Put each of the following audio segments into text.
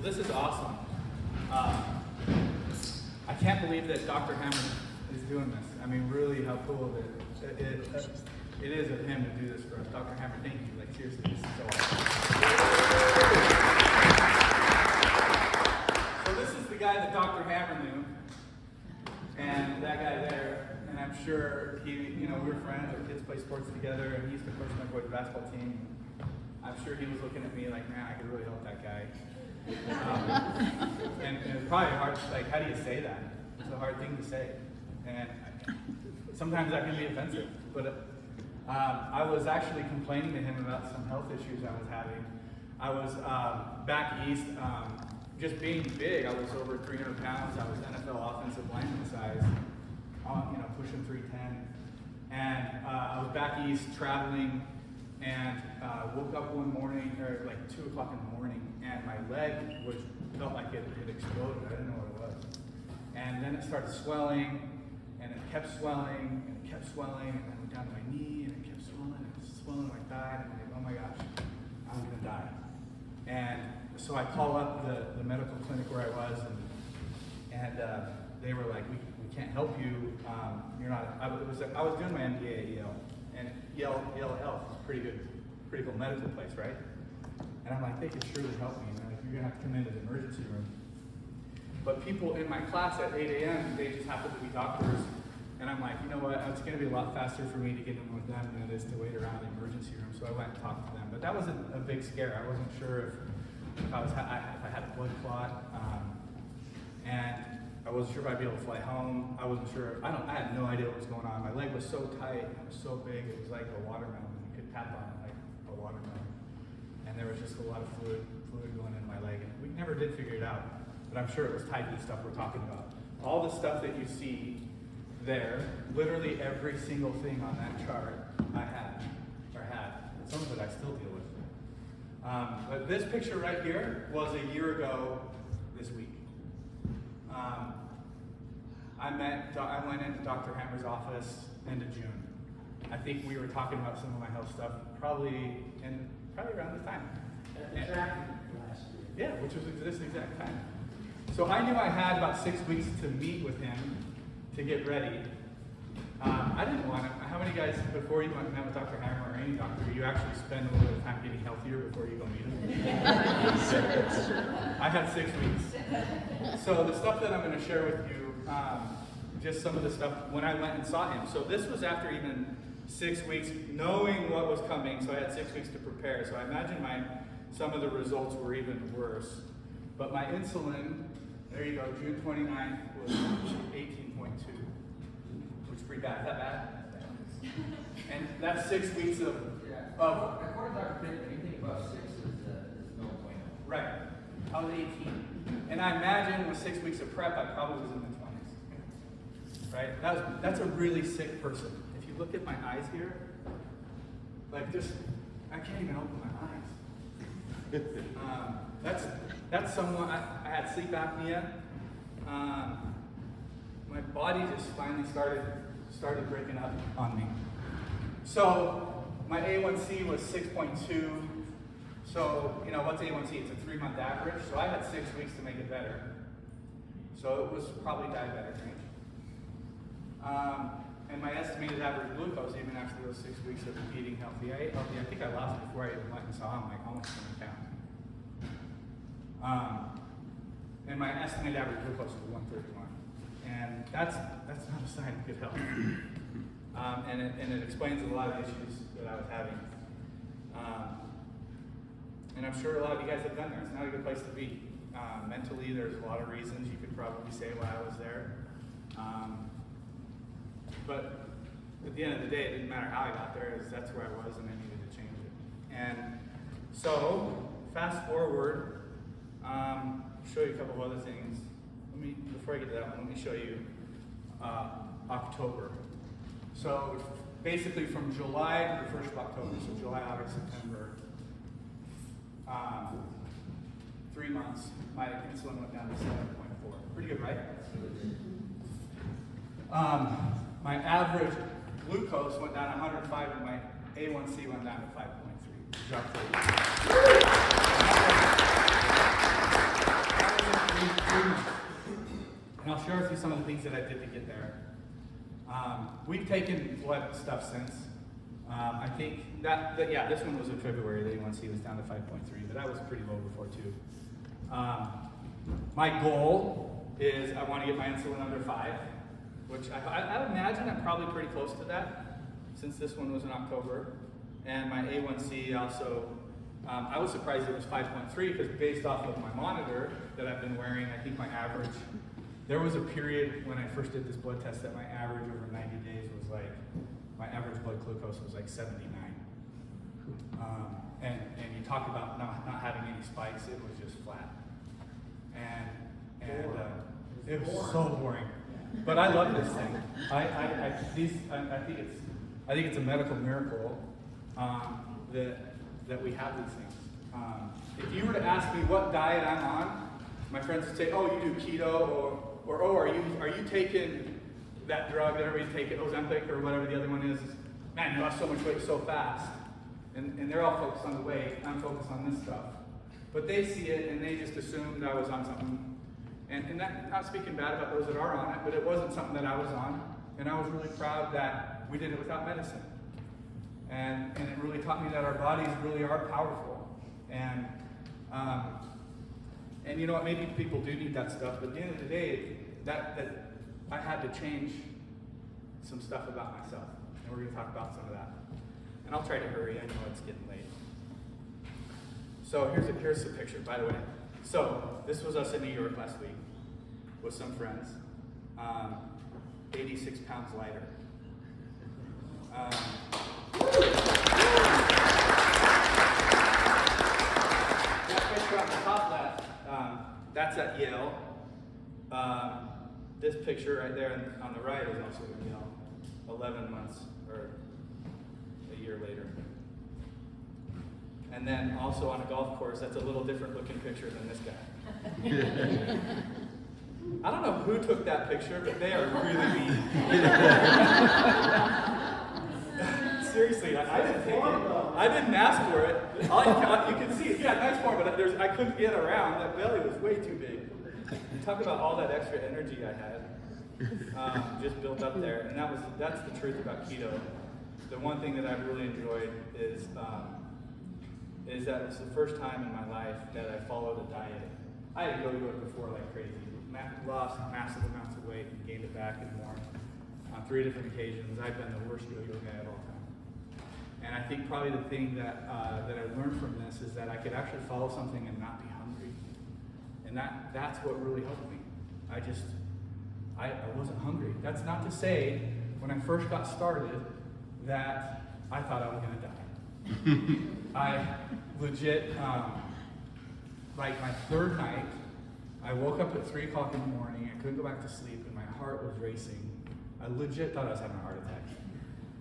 this is awesome. I can't believe that Dr. Hammer is doing this. I mean, really, how cool it is of him to do this for us. Dr. Hammer, thank you. Like, seriously, this is so awesome. So this is the guy that Dr. Hammer knew, and that guy there, and I'm sure we were friends, our kids play sports together, and he used to coach my boys' basketball team. I'm sure he was looking at me like, man, I could really help that guy. And it's probably hard, like, how do you say that? It's a hard thing to say. And sometimes that can be offensive. But I was actually complaining to him about some health issues I was having. I was back east, just being big. I was over 300 pounds. I was NFL offensive lineman size, pushing 310. And I was back east traveling, and woke up one morning, or like 2 o'clock in the morning, and my leg felt like it had exploded. I didn't know what it was. And then it started swelling, and it kept swelling, and it kept swelling, and then went down to my knee, and it kept swelling, and it was swelling my thigh, and I'm like, oh my gosh, I'm gonna die. And so I call up the medical clinic where I was, and they were like, we can't help you. You're not. I was doing my MBA at Yale, and Yale Health is pretty cool medical place, right? And I'm like, they could surely help me. And they're like, you're gonna have to come into the emergency room. But people in my class at 8 a.m., they just happen to be doctors. And I'm like, you know what? It's gonna be a lot faster for me to get in with them than it is to wait around the emergency room. So I went and talked to them. But that wasn't a big scare. I wasn't sure if I had a blood clot, and I wasn't sure if I'd be able to fly home. I wasn't sure. I had no idea what was going on. My leg was so tight. It was so big. It was like a watermelon. You could tap on it like a watermelon. And there was just a lot of fluid going in my leg. And we never did figure it out. But I'm sure it was tied to the stuff we're talking about. All the stuff that you see there, literally every single thing on that chart I had. Some of it I still deal with. But this picture right here was a year ago this week. I went into Dr. Hammer's office end of June. I think we were talking about some of my health stuff probably around this time. At the track last year. Yeah, which was this exact time. So I knew I had about 6 weeks to meet with him to get ready. I didn't want to. How many guys, before you went and met with Dr. Hammer or any doctor, you actually spend a little bit of time getting healthier before you go meet him? I had 6 weeks. So the stuff that I'm going to share with you, just some of the stuff when I went and saw him. So this was after even 6 weeks, knowing what was coming, so I had 6 weeks to prepare. So I imagine some of the results were even worse. But my insulin, there you go, June 29th was 18.2. Pretty bad. Is that bad? And that's 6 weeks of. According to Dr. Pittman, anything above 6 is no point. Right. I was 18, and I imagine with 6 weeks of prep, I probably was in the 20s. Right. That's a really sick person. If you look at my eyes here, like just, I can't even open my eyes. That's someone. I had sleep apnea. My body just finally started breaking up on me. So my A1C was 6.2. So, what's A1C? It's a 3-month average. So I had 6 weeks to make it better. So it was probably diabetic range. And my estimated average glucose, even after those 6 weeks of eating healthy, I think I lost it before I even went and saw him, like almost 20 pounds. And my estimated average glucose was 131. And that's not a sign of good health. And it explains a lot of issues that I was having. And I'm sure a lot of you guys have been there. It's not a good place to be. Mentally, there's a lot of reasons you could probably say why I was there. But at the end of the day, it didn't matter how I got there, that's where I was and I needed to change it. And so, fast forward, show you a couple of other things. Before I get to that one, let me show you October. So basically from July to the 1st of October, so July, August, September, 3 months, my insulin went down to 7.4. Pretty good, right? My average glucose went down to 105 and my A1C went down to 5.3. Good job for you. through some of the things that I did to get there. We've taken blood stuff since. I think that yeah, this one was in February. The A1C was down to 5.3, but that was pretty low before too. My goal is I want to get my insulin under 5, which I imagine I'm probably pretty close to that since this one was in October. And my A1C also, I was surprised it was 5.3 because based off of my monitor that I've been wearing, I think my average, there was a period when I first did this blood test that my average over 90 days was like, my average blood glucose was like 79. And you talk about not having any spikes, it was just flat. And it was so boring. But I love this thing. I think it's a medical miracle that we have these things. If you were to ask me what diet I'm on, my friends would say, "Oh, you do keto," or "Oh, are you taking that drug that everybody's taking, Ozempic or whatever the other one is? Man, you lost so much weight so fast." And they're all focused on the weight. I'm focused on this stuff. But they see it and they just assumed I was on something. And that, not speaking bad about those that are on it, but it wasn't something that I was on. And I was really proud that we did it without medicine. And it really taught me that our bodies really are powerful. And you know what, maybe people do need that stuff, but at the end of the day, that I had to change some stuff about myself. And we're going to talk about some of that. And I'll try to hurry, I know it's getting late. So here's the picture, by the way. So this was us in New York last week with some friends. 86 pounds lighter. That picture on the top left, that's at Yale. This picture right there on the right is also at Yale, 11 months or a year later. And then also on a golf course, that's a little different looking picture than this guy. I don't know who took that picture, but they are really mean. Seriously, I didn't take it. I didn't ask for it. You can see it. Yeah, nice form, but I couldn't get around. That belly was way too big. You talk about all that extra energy I had, just built up there, and that's the truth about keto. The one thing that I've really enjoyed is that it's the first time in my life that I followed a diet. I had to go to it before like crazy. Lost massive amounts of weight and gained it back and more on 3 different occasions. I've been the worst yo-yo guy of all time. And I think probably the thing that I learned from this is that I could actually follow something and not be hungry. And that's what really helped me. I wasn't hungry. That's not to say when I first got started that I thought I was gonna die. I legit, like my 3rd night, I woke up at 3 o'clock in the morning, I couldn't go back to sleep, and my heart was racing. I legit thought I was having a heart attack.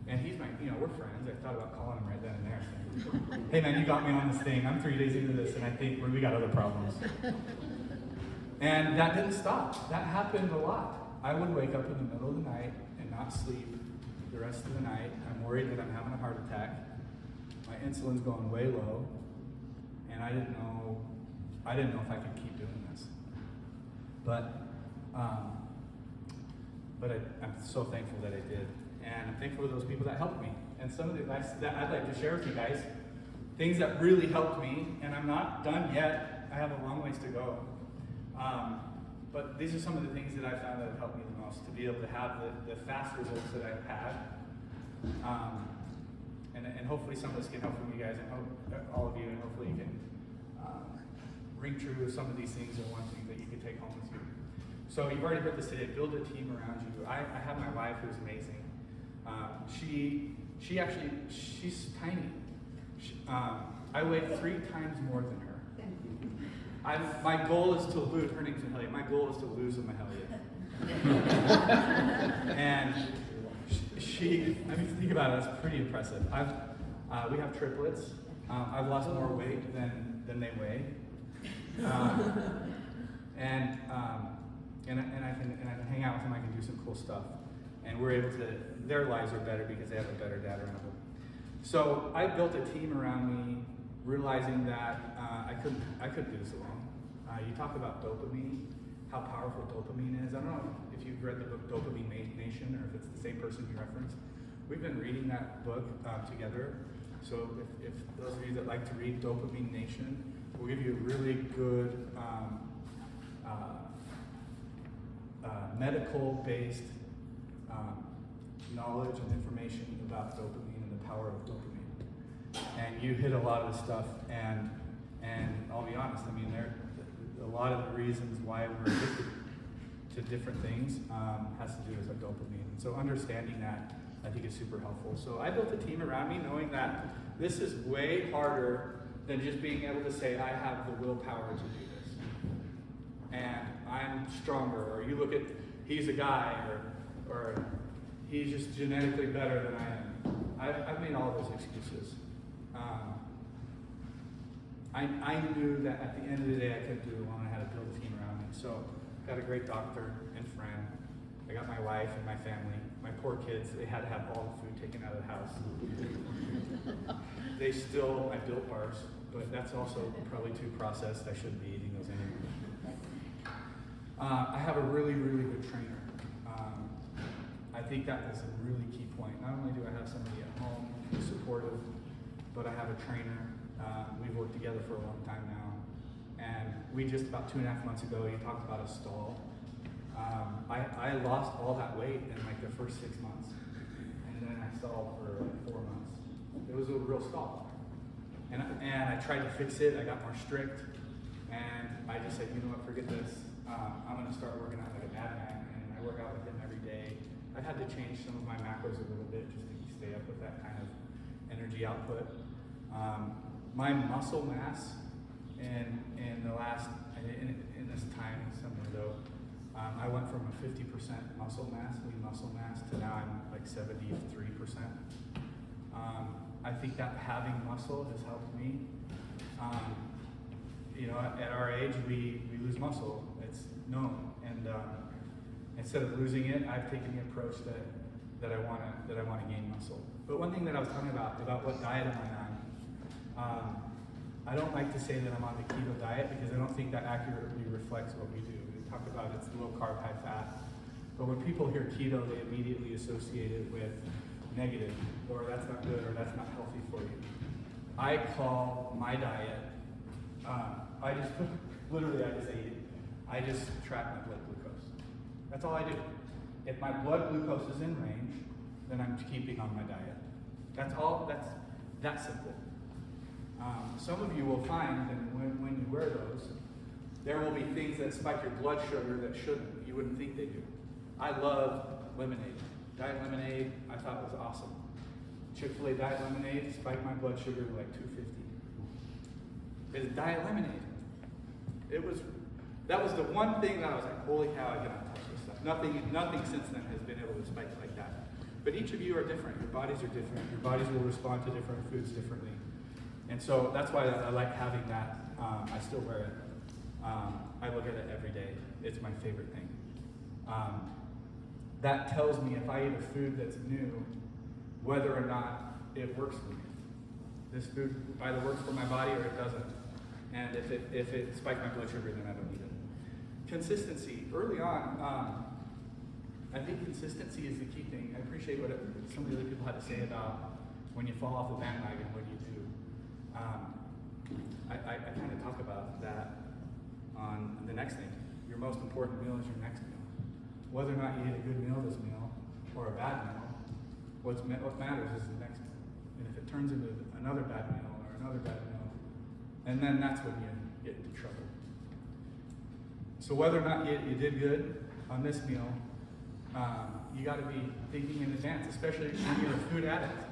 And he's we're friends. I thought about calling him right then and there, saying, "Hey man, you got me on this thing. I'm 3 days into this, and I think we got other problems." And that didn't stop. That happened a lot. I would wake up in the middle of the night and not sleep the rest of the night. I'm worried that I'm having a heart attack. My insulin's going way low, and I didn't know if I could keep doing this. But I'm so thankful that I did. And I'm thankful for those people that helped me. And some of the advice that I'd like to share with you guys, things that really helped me, and I'm not done yet. I have a long ways to go. But these are some of the things that I found that have helped me the most, to be able to have the fast results that I've had. And hopefully some of this can help from you guys, and hope all of you, and hopefully you can ring true with some of these things or one thing that you can take home with you. So you've already heard this today, build a team around you. I have my wife who's amazing. She's tiny. I weigh 3 times more than her. My goal is to lose, her name's Mahalia, my goal is to lose a Mahalia. And think about it, it's pretty impressive. We have triplets. I've lost more weight than they weigh. And I can hang out with them, I can do some cool stuff. And we're able to, their lives are better because they have a better dad around them. So I built a team around me, realizing that I couldn't do this alone. You talk about dopamine how powerful dopamine is. I don't know if you've read the book Dopamine Nation or if it's the same person you referenced. We've been reading that book together. So if those of you that like to read Dopamine Nation, we'll give you a really good medical-based knowledge and information about dopamine and the power of dopamine. And you hit a lot of the stuff, and I'll be honest, I mean, a lot of the reasons why we're addicted to different things has to do with our dopamine. And so understanding that, I think, is super helpful. So I built a team around me knowing that this is way harder than just being able to say, I have the willpower to do this. And I'm stronger, or you look at, he's a guy, or he's just genetically better than I am. I've made all those excuses. I knew that at the end of the day I couldn't do it alone. I had to build a team around me. So got a great doctor and friend. I got my wife and my family. My poor kids, they had to have all the food taken out of the house. I built bars, but that's also probably too processed. I shouldn't be eating those anymore. I have a really, really good trainer. I think that is a really key point. Not only do I have somebody at home who's supportive, but I have a trainer. We've worked together for a long time now. And we just about 2.5 months ago, you talked about a stall. I lost all that weight in like the first 6 months. And then I stalled for like 4 months. It was a real stall. And I tried to fix it. I got more strict. And I just said, you know what, forget this. I'm going to start working out like a madman. And I work out with him every day. I've had to change some of my macros a little bit just to stay up with that kind of energy output. My muscle mass in the last, in this time, some window, I went from a 50% muscle mass, lean muscle mass, to now I'm like 73%. I think that having muscle has helped me. You know, at our age, we lose muscle. It's known, and instead of losing it, I've taken the approach that I want to gain muscle. But one thing that I was talking about what diet am I on? I don't like to say that I'm on the keto diet because I don't think that accurately reflects what we do. We talk about it's low carb, high fat, but when people hear keto, they immediately associate it with negative, or that's not good, or that's not healthy for you. I call my diet, I just ate it. I just track my blood glucose. That's all I do. If my blood glucose is in range, then I'm keeping on my diet. That's that simple. Some of you will find that when you wear those, there will be things that spike your blood sugar that shouldn't. You wouldn't think they do. I love lemonade. Diet lemonade, I thought was awesome. Chick-fil-A diet lemonade spiked my blood sugar to like 250. It's diet lemonade. That was the one thing that I was like, holy cow, I cannot touch this stuff. Nothing since then has been able to spike it like that. But each of you are different. Your bodies are different. Your bodies will respond to different foods differently. And so that's why I like having that. I still wear it. I look at it every day. It's my favorite thing. That tells me if I eat a food that's new, whether or not it works for me. This food either works for my body or it doesn't. And if it spikes my blood sugar, then I don't eat it. Consistency. Early on, I think consistency is the key thing. I appreciate what some of the other people had to say about when you fall off the bandwagon, what do you do? I kind of talk about that on the next thing. Your most important meal is your next meal. Whether or not you eat a good meal this meal or a bad meal, what matters is the next meal. And if it turns into another bad meal or another bad meal, and then that's when you get into trouble. So whether or not you did good on this meal, you got to be thinking in advance, especially when you're a food addict.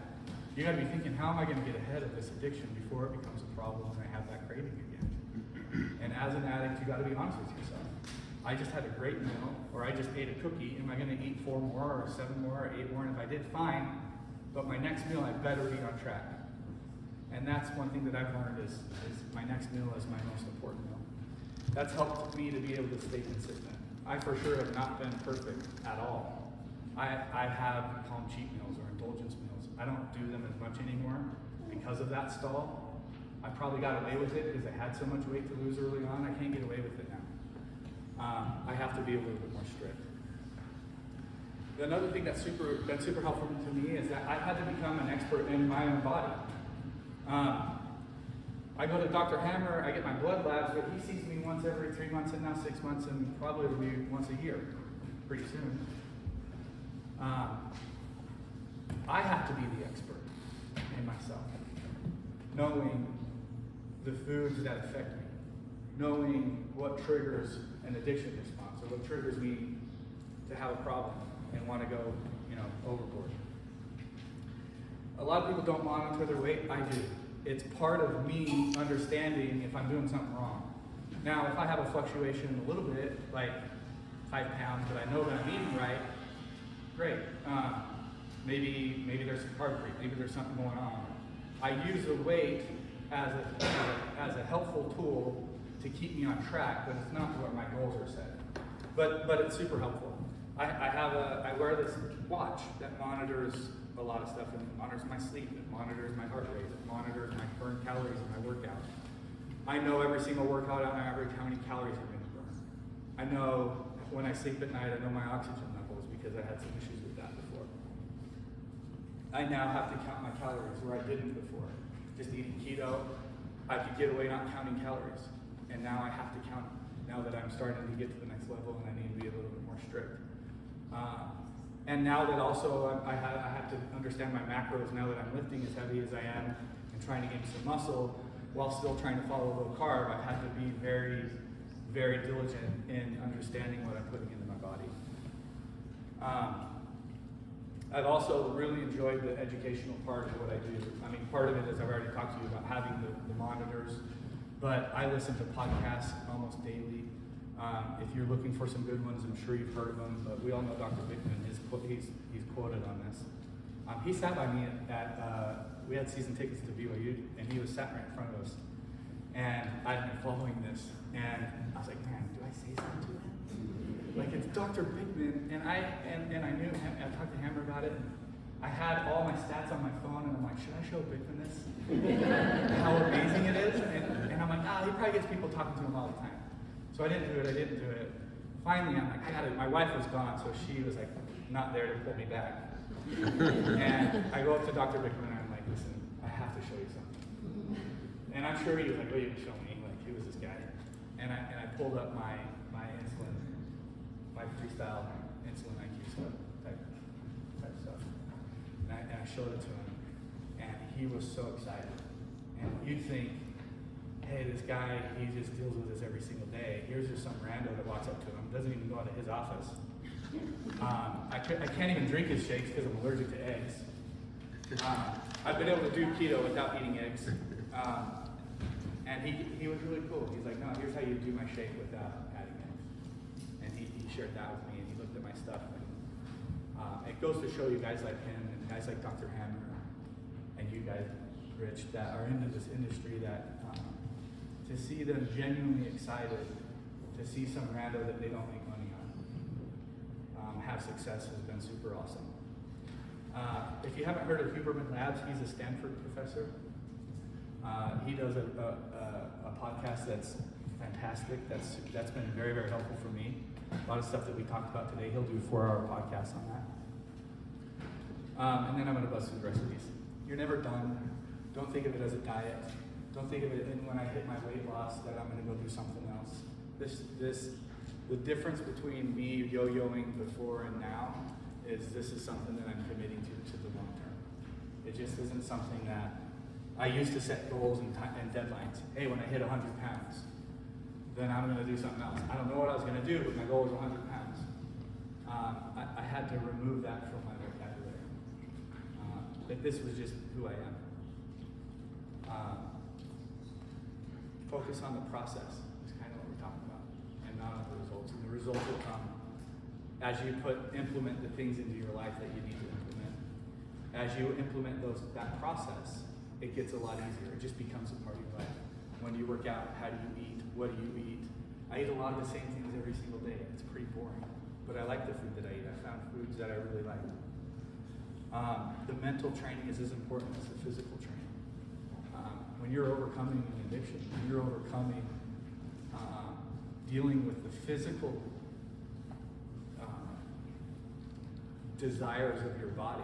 You got to be thinking, how am I going to get ahead of this addiction before it becomes a problem and I have that craving again? And as an addict, you got to be honest with yourself. I just had a great meal, or I just ate a cookie. Am I going to eat 4 more, or 7 more, or 8 more? And if I did, fine. But my next meal, I better be on track. And that's one thing that I've learned is my next meal is my most important meal. That's helped me to be able to stay consistent. I for sure have not been perfect at all. I have call them cheat meals or indulgence meals. I don't do them as much anymore because of that stall. I probably got away with it because I had so much weight to lose early on. I can't get away with it now. have to be a little bit more strict. Another thing that's super helpful to me is that I had to become an expert in my own body. I go to Dr. Hammer, I get my blood labs, but he sees me once every 3 months and now 6 months, and probably it'll be once a year, pretty soon. I have to be the expert in myself, knowing the foods that affect me, knowing what triggers an addiction response, or what triggers me to have a problem and want to go, overboard. A lot of people don't monitor their weight. I do. It's part of me understanding if I'm doing something wrong. Now, if I have a fluctuation a little bit, like 5 pounds, but I know that I'm eating right, great. Maybe there's some carb creep. Maybe there's something going on. I use the weight as a helpful tool to keep me on track, but it's not where my goals are set. But it's super helpful. I wear this watch that monitors a lot of stuff. It monitors my sleep. It monitors my heart rate. It monitors my burn calories in my workout. I know every single workout on average how many calories I'm going to burn. I know when I sleep at night, I know my oxygen levels because I had some issues with that before. I now have to count my calories where I didn't before. Just eating keto, I could get away not counting calories. And now I have to count them, now that I'm starting to get to the next level and I need to be a little bit more strict. And now that also I have to understand my macros, now that I'm lifting as heavy as I am and trying to gain some muscle while still trying to follow low carb, I've had to be very, very diligent in understanding what I'm putting into my body. I've also really enjoyed the educational part of what I do. I mean, part of it is I've already talked to you about having the monitors, but I listen to podcasts almost daily. If you're looking for some good ones, I'm sure you've heard of them, but we all know Dr. Bickman, he's quoted on this. He sat by me we had season tickets to BYU, and he was sat right in front of us. And I'd been following this, and I was like, man, do I say something to him? Like, it's Dr. Bickman, and I knew him, I talked to Hammer about it, and I had all my stats on my phone, and I'm like, should I show Bickman this? How amazing it is? And I'm like, he probably gets people talking to him all the time. So I didn't do it. Finally, I'm like, I got it. My wife was gone, so she was like not there to pull me back. And I go up to Dr. Bickman and I'm like, listen, I have to show you something. And I'm sure he was like, oh, you can show me. Like, he was this guy. And I pulled up my insulin, my freestyle insulin IQ stuff, type stuff. And I showed it to him. And he was so excited. And you'd think, hey, this guy, he just deals with this every single day. Here's just some rando that walks up to him, doesn't even go out of his office. I can't even drink his shakes because I'm allergic to eggs. I've been able to do keto without eating eggs. And he was really cool. He's like, no, here's how you do my shake without adding eggs. And he shared that with me, and he looked at my stuff. And it goes to show you guys like him and guys like Dr. Hammer and you guys, Rich, that are into this industry, that to see them genuinely excited to see some rando that they don't make money on have success has been super awesome. If you haven't heard of Huberman Labs, he's a Stanford professor. He does a podcast that's fantastic. That's been very, very helpful for me. A lot of stuff that we talked about today, he'll do a 4-hour podcast on that. And then I'm going to bust through the rest of these. You're never done. Don't think of it as a diet. Don't think of it when I hit my weight loss that I'm going to go do something else. The difference between me yo-yoing before and now is this is something that I'm committing to the long term. It just isn't something that I used to set goals and deadlines. Hey, when I hit 100 pounds, then I'm going to do something else. I don't know what I was going to do, but my goal was 100 pounds. I had to remove that from my vocabulary. That this was just who I am. Focus on the process is kind of what we're talking about, and not on the results. And the results will come as you implement the things into your life that you need to implement. As you implement that process, it gets a lot easier. It just becomes a part of your life. When you work out, how do you eat? What do you eat? I eat a lot of the same things every single day. It's pretty boring, but I like the food that I eat. I found foods that I really like. The mental training is as important as the physical training. When you're overcoming an addiction, when you're overcoming dealing with the physical desires of your body.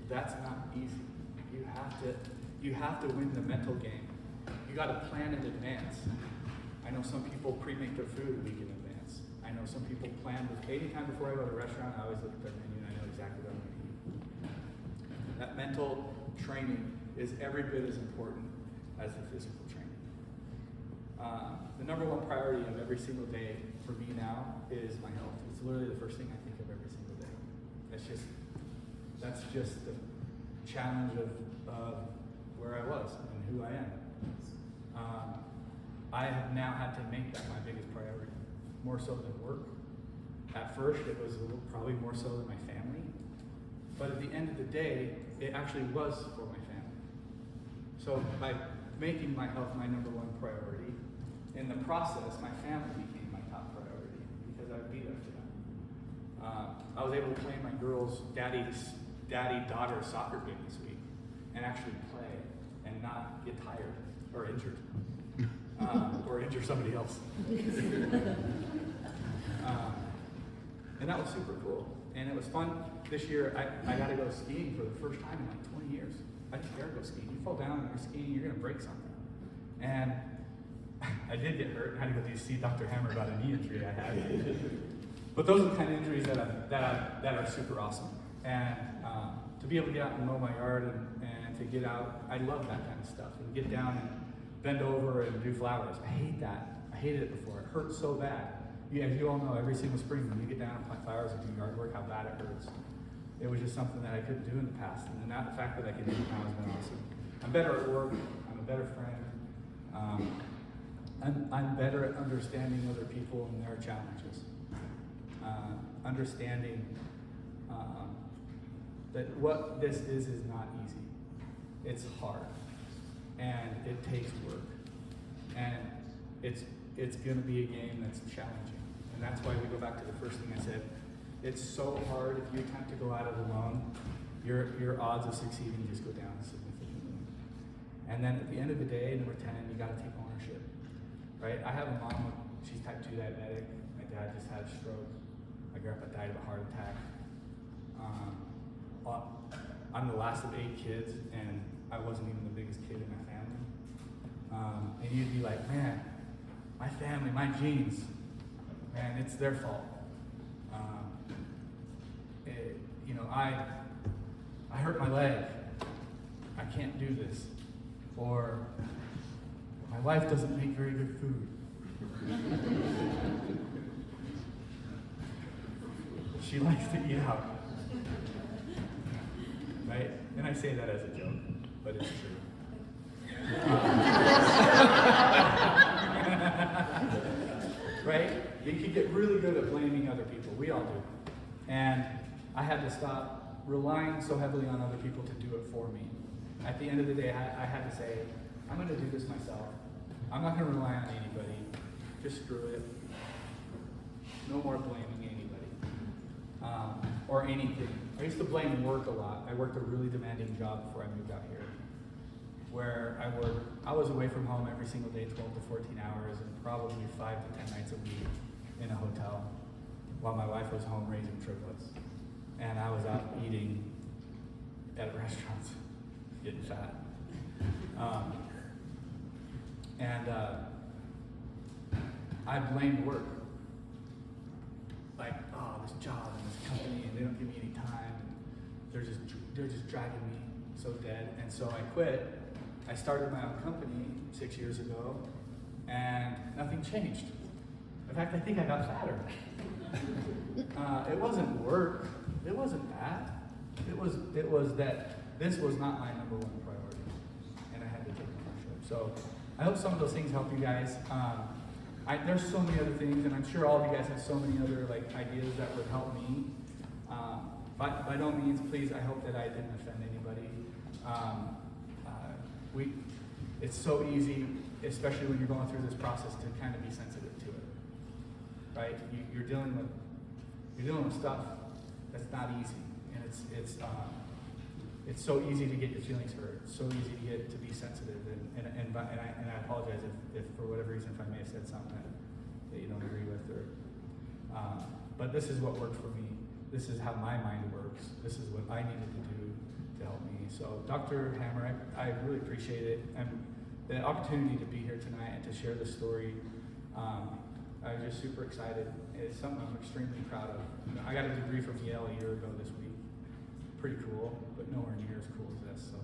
That's not easy. You have to win the mental game. You got to plan in advance. I know some people pre-make their food a week in advance. I know some people plan with anytime before I go to a restaurant, I always look at their menu and I know exactly what I'm going to eat. That mental training is every bit as important as the physical training. The number one priority of every single day for me now is my health. It's literally the first thing I think of every single day. That's just the challenge of where I was and who I am. I have now had to make that my biggest priority, more so than work. At first, it was probably more so than my family, but at the end of the day, it actually was for my family. So by making my health my number one priority, in the process, my family became my top priority because I would be there for them. I was able to play my girls' daddy-daughter soccer game this week and actually play and not get tired or injured. Or injure somebody else. And that was super cool. And it was fun. This year, I got to go skiing for the first time in like 20 years. I didn't dare go skiing. You fall down and you're skiing, you're going to break something. And I did get hurt and had to go see Dr. Hammer about a knee injury I had. But those are the kind of injuries that are super awesome. And to be able to get out and mow my yard and to get out, I love that kind of stuff. And get down and bend over and do flowers. I hate that. I hated it before. It hurts so bad. As you all know, every single spring when you get down and plant flowers and do yard work, how bad it hurts. It was just something that I couldn't do in the past. And then the fact that I can do it now has been awesome. I'm better at work. I'm a better friend. I'm better at understanding other people and their challenges. Understanding that what this is not easy. It's hard. And it takes work. And it's going to be a game that's challenging. And that's why we go back to the first thing I said. It's so hard if you attempt to go at it alone, your odds of succeeding just go down significantly. And then at the end of the day, number 10, you got to take ownership. Right? I have a mom, she's type 2 diabetic. My dad just had a stroke. My grandpa died of a heart attack. I'm the last of 8 kids, and I wasn't even the biggest kid in my family. And you'd be like, man, my family, my genes, man, it's their fault. I hurt my leg. I can't do this. Or my wife doesn't make very good food. She likes to eat out. Right? And I say that as a joke, but it's true. Right? You can get really good at blaming other people. We all do. And I had to stop relying so heavily on other people to do it for me. At the end of the day, I had to say, I'm going to do this myself. I'm not going to rely on anybody. Just screw it. No more blaming anybody. Or anything. I used to blame work a lot. I worked a really demanding job before I moved out here, where I was away from home every single day, 12 to 14 hours, and probably 5 to 10 nights a week in a hotel, while my wife was home raising triplets. And I was out eating at restaurants, getting fat. I blamed work. Like, oh, this job and this company, and they don't give me any time. And they're just dragging me so dead. And so I quit. I started my own company 6 years ago, and nothing changed. In fact, I think I got fatter. It wasn't work. It wasn't that. It was that this was not my number one priority, and I had to take ownership. So I hope some of those things help you guys. There's so many other things, and I'm sure all of you guys have so many other ideas that would help me. By no means, please, I hope that I didn't offend anybody. It's so easy, especially when you're going through this process, to kind of be sensitive to it, right? You're dealing with stuff that's not easy, and it's so easy to get your feelings hurt. It's so easy to be sensitive, and I apologize if for whatever reason if I may have said something that you don't agree with, but this is what worked for me. this is how my mind works. This is what I needed to do to help me. So Dr. Hammer, I really appreciate it. And the opportunity to be here tonight and to share this story, I'm just super excited. It's something I'm extremely proud of. You know, I got a degree from Yale a year ago this week. Pretty cool, but nowhere near as cool as this. So